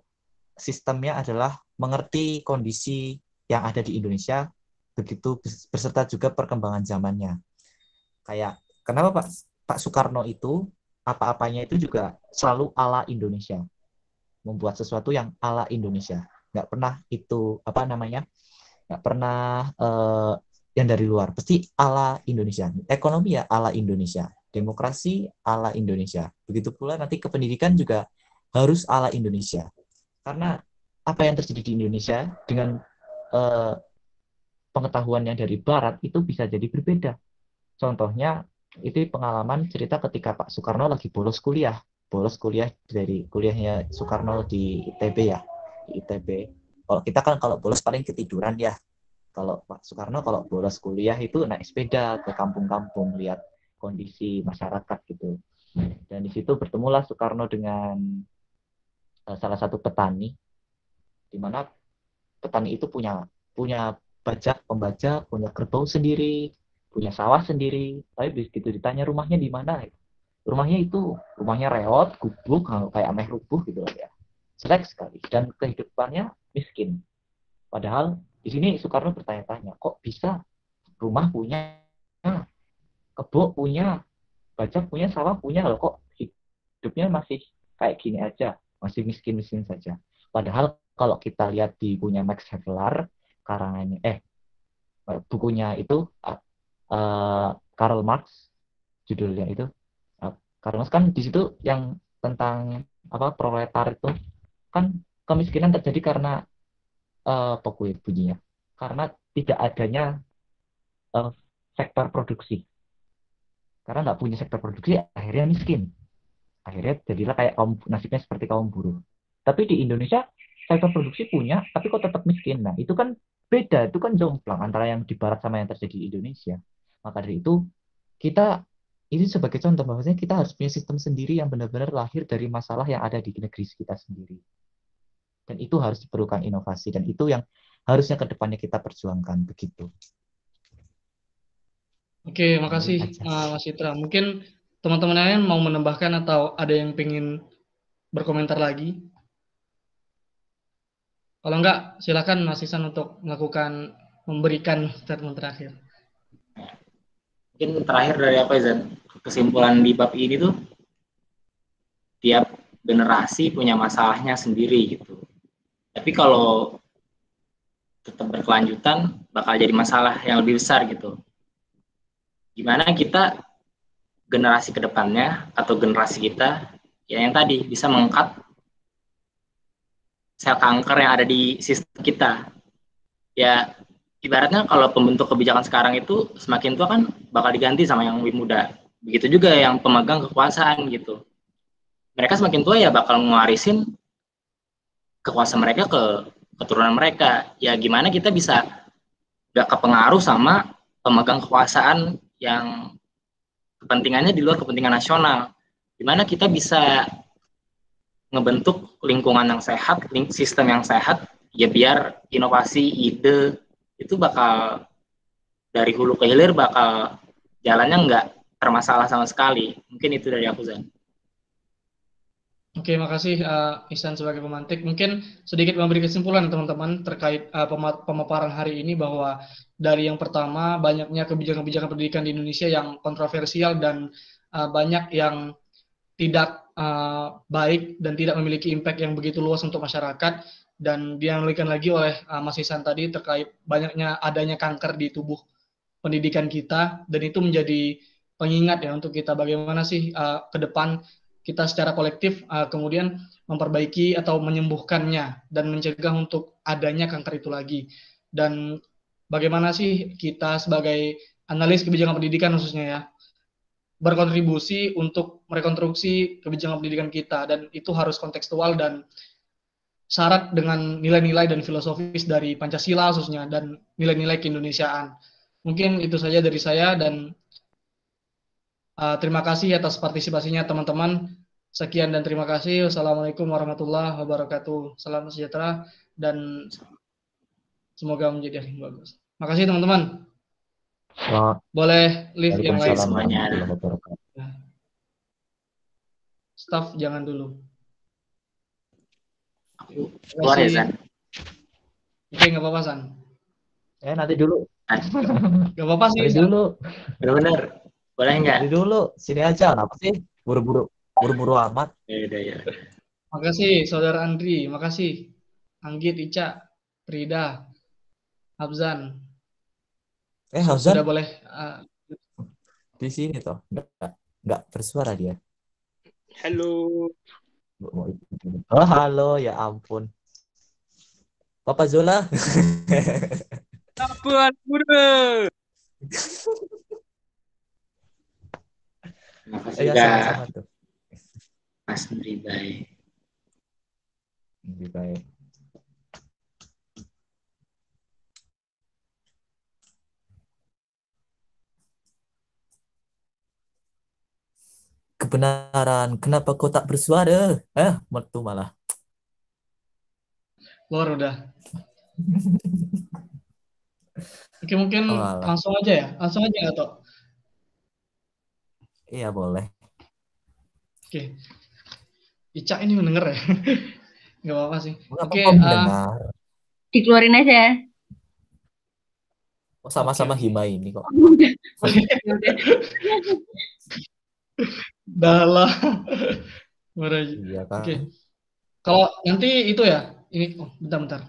sistemnya adalah mengerti kondisi yang ada di Indonesia, begitu beserta juga perkembangan zamannya. Kayak kenapa Pak Soekarno itu apa-apanya itu juga selalu ala Indonesia, membuat sesuatu yang ala Indonesia, nggak pernah itu apa namanya, nggak pernah yang dari luar, pasti ala Indonesia. Ekonomi ya ala Indonesia, demokrasi ala Indonesia, begitu pula nanti kependidikan juga harus ala Indonesia, karena apa yang terjadi di Indonesia dengan eh, pengetahuan yang dari Barat itu bisa jadi berbeda. Contohnya itu pengalaman cerita ketika Pak Soekarno lagi bolos kuliah dari kuliahnya Soekarno di ITB ya, di ITB. Kalau kita kan kalau bolos paling ketiduran ya. Kalau Pak Soekarno kalau bolos kuliah itu naik sepeda ke kampung-kampung lihat kondisi masyarakat gitu. Dan di situ bertemulah Soekarno dengan salah satu petani, di mana petani itu punya punya pembajak, punya kerbau sendiri, punya sawah sendiri. Tapi begitu ditanya rumahnya di mana, rumahnya reot, gubuk, kayak ameh rubuh gitu ya. Jelek sekali dan kehidupannya miskin. Padahal di sini Soekarno bertanya-tanya, kok bisa rumah punya, kebun punya, bajak punya, sawah punya, loh kok hidupnya masih kayak gini aja, masih miskin-miskin saja. Padahal kalau kita lihat di bukunya Max Havelaar, karangannya bukunya itu Karl Marx, judulnya itu Karl Marx kan di situ yang tentang apa proletar itu kan kemiskinan terjadi karena pokoknya bunyinya karena tidak adanya sektor produksi, karena nggak punya sektor produksi akhirnya miskin, akhirnya jadilah kayak nasibnya seperti kaum buruh. Tapi di Indonesia sektor produksi punya tapi kok tetap miskin. Nah itu kan beda, itu kan jomplang antara yang di barat sama yang terjadi di Indonesia. Maka dari itu kita ini sebagai contoh bahwasanya kita harus punya sistem sendiri yang benar-benar lahir dari masalah yang ada di negeri kita sendiri. Dan itu harus diperlukan inovasi, dan itu yang harusnya ke depannya kita perjuangkan begitu. Oke, makasih Mas Citra. Mungkin teman-teman lain mau menambahkan atau ada yang ingin berkomentar lagi? Kalau enggak, silakan Mas Isan untuk memberikan statement terakhir. Mungkin terakhir dari apa Izan? Kesimpulan di bab ini tuh tiap generasi punya masalahnya sendiri gitu. Tapi kalau tetap berkelanjutan bakal jadi masalah yang lebih besar gitu. Gimana kita generasi kedepannya atau generasi kita ya yang tadi bisa mengangkat sel kanker yang ada di sistem kita. Ya ibaratnya kalau pembentuk kebijakan sekarang itu semakin tua kan bakal diganti sama yang lebih muda. Begitu juga yang pemegang kekuasaan gitu. Mereka semakin tua ya bakal ngewarisin kekuasaan mereka ke keturunan mereka. Ya gimana kita bisa gak kepengaruh sama pemegang kekuasaan yang kepentingannya di luar kepentingan nasional. Gimana kita bisa ngebentuk lingkungan yang sehat, sistem yang sehat, ya biar inovasi, ide itu bakal dari hulu ke hilir bakal jalannya nggak bermasalah sama sekali. Mungkin itu dari aku, Zan. Oke, makasih Ihsan sebagai pemantik. Mungkin sedikit memberi kesimpulan teman-teman terkait pemaparan hari ini, bahwa dari yang pertama banyaknya kebijakan-kebijakan pendidikan di Indonesia yang kontroversial dan banyak yang tidak baik dan tidak memiliki impact yang begitu luas untuk masyarakat, dan dianalikan lagi oleh Mas Ihsan tadi terkait banyaknya adanya kanker di tubuh pendidikan kita, dan itu menjadi pengingat ya untuk kita bagaimana sih ke depan kita secara kolektif kemudian memperbaiki atau menyembuhkannya dan mencegah untuk adanya kanker itu lagi. Dan bagaimana sih kita sebagai analis kebijakan pendidikan khususnya ya berkontribusi untuk merekonstruksi kebijakan pendidikan kita, dan itu harus kontekstual dan syarat dengan nilai-nilai dan filosofis dari Pancasila khususnya dan nilai-nilai keindonesiaan. Mungkin itu saja dari saya, dan Terima kasih atas partisipasinya teman-teman. Sekian dan terima kasih. Wassalamualaikum warahmatullahi wabarakatuh. Salam sejahtera dan semoga menjadi hari yang bagus. Makasih teman-teman. Boleh live yang lain. Waalaikumsalam semuanya. warahmatullahi wabarakatuh. Staff jangan dulu. Aku Terima keluar ya, kasih. San. Oke, nggak apa-apa, San. Nanti dulu. Nggak apa-apa sih, Nanti San. dulu. Bener-bener. Boleh nggak? Nanti dulu. Sini aja. Kenapa sih? Buru-buru amat. Ya udah ya. Makasih, Saudara Andri. Makasih. Anggit, Ica, Frida, Habzan. Hazan Sudah boleh. di sini toh. Nggak bersuara dia. Halo. Oh, halo, ya ampun. Papa Zola. Apaan muda? Terima kasih Ya, juga sama-sama tuh. Mas Mribai. Lebih baik. Kebenaran, kenapa kau tak bersuara? Mertu malah. Keluar udah. Oke, mungkin alah. langsung aja ya. Langsung aja nggak, Tok? Iya, boleh. Oke. Ica ini mendengar ya? Nggak apa-apa sih. Nggak Oke. apa-apa mendengar. Dikeluarin aja. Oh, sama-sama Oke. Hima ini kok. Udah. Dah lah. Marah. Iya kan. Oke. Kalau nanti itu ya, ini bentar-bentar.